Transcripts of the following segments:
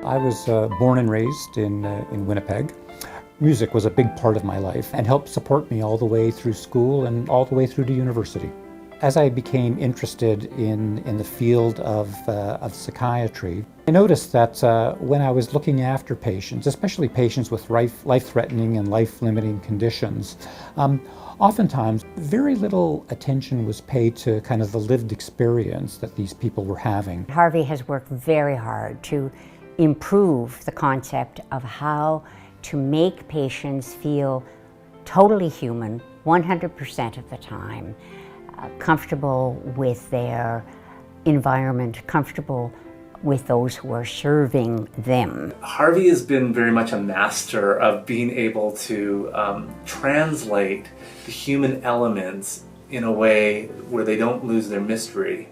I was born and raised in Winnipeg. Music was a big part of my life and helped support me all the way through school and all the way through to university. As I became interested in the field of psychiatry, I noticed that when I was looking after patients, especially patients with life-threatening and life-limiting conditions, oftentimes very little attention was paid to kind of the lived experience that these people were having. Harvey has worked very hard to improve the concept of how to make patients feel totally human 100% of the time, comfortable with their environment, comfortable with those who are serving them. Harvey has been very much a master of being able to translate the human elements in a way where they don't lose their mystery,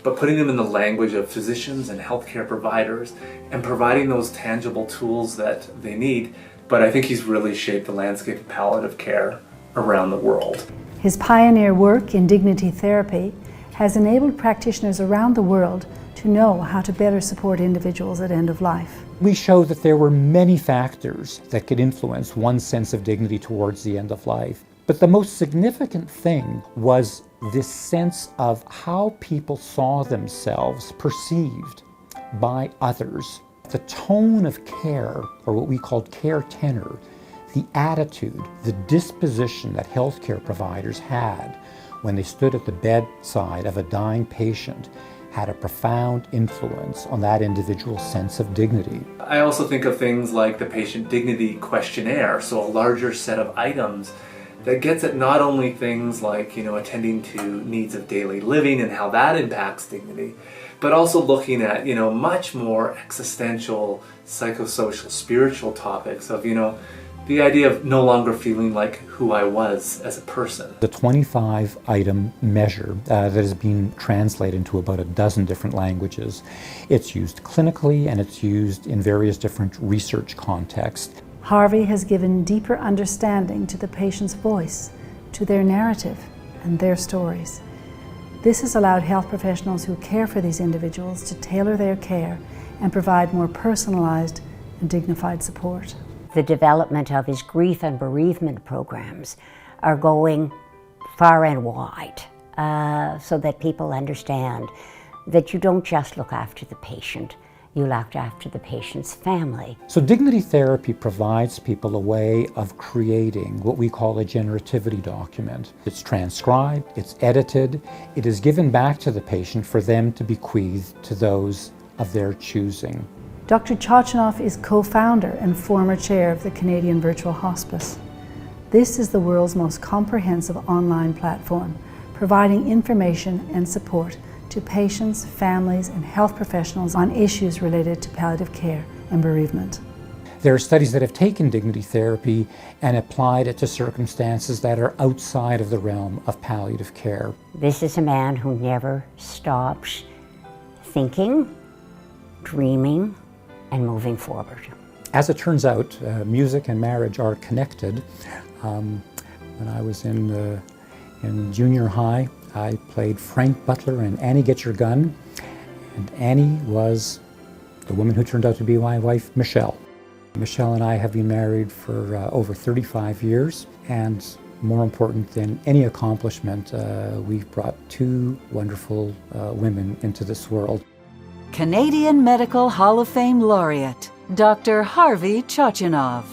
but putting them in the language of physicians and healthcare providers and providing those tangible tools that they need. But I think he's really shaped the landscape of palliative care around the world. His pioneer work in dignity therapy has enabled practitioners around the world to know how to better support individuals at end of life. We showed that there were many factors that could influence one's sense of dignity towards the end of life. But the most significant thing was this sense of how people saw themselves perceived by others. The tone of care, or what we called care tenor, the attitude, the disposition that healthcare providers had when they stood at the bedside of a dying patient had a profound influence on that individual's sense of dignity. I also think of things like the patient dignity questionnaire, so a larger set of items that gets at not only things like, attending to needs of daily living and how that impacts dignity, but also looking at, much more existential, psychosocial, spiritual topics of, the idea of no longer feeling like who I was as a person. The 25-item measure that has been translated into about a dozen different languages. It's used clinically and it's used in various different research contexts. Harvey has given deeper understanding to the patient's voice, to their narrative and their stories. This has allowed health professionals who care for these individuals to tailor their care and provide more personalized and dignified support. The development of his grief and bereavement programs are going far and wide so that people understand that you don't just look after the patient, you look after the patient's family. So dignity therapy provides people a way of creating what we call a generativity document. It's transcribed, it's edited, it is given back to the patient for them to bequeath to those of their choosing. Dr. Chochinov is co-founder and former chair of the Canadian Virtual Hospice. This is the world's most comprehensive online platform, providing information and support to patients, families, and health professionals on issues related to palliative care and bereavement. There are studies that have taken dignity therapy and applied it to circumstances that are outside of the realm of palliative care. This is a man who never stops thinking, dreaming, and moving forward. As it turns out, music and marriage are connected. When I was in junior high, I played Frank Butler in Annie Get Your Gun, and Annie was the woman who turned out to be my wife, Michelle. Michelle and I have been married for over 35 years, and more important than any accomplishment, we've brought two wonderful women into this world. Canadian Medical Hall of Fame Laureate, Dr. Harvey Chochinov.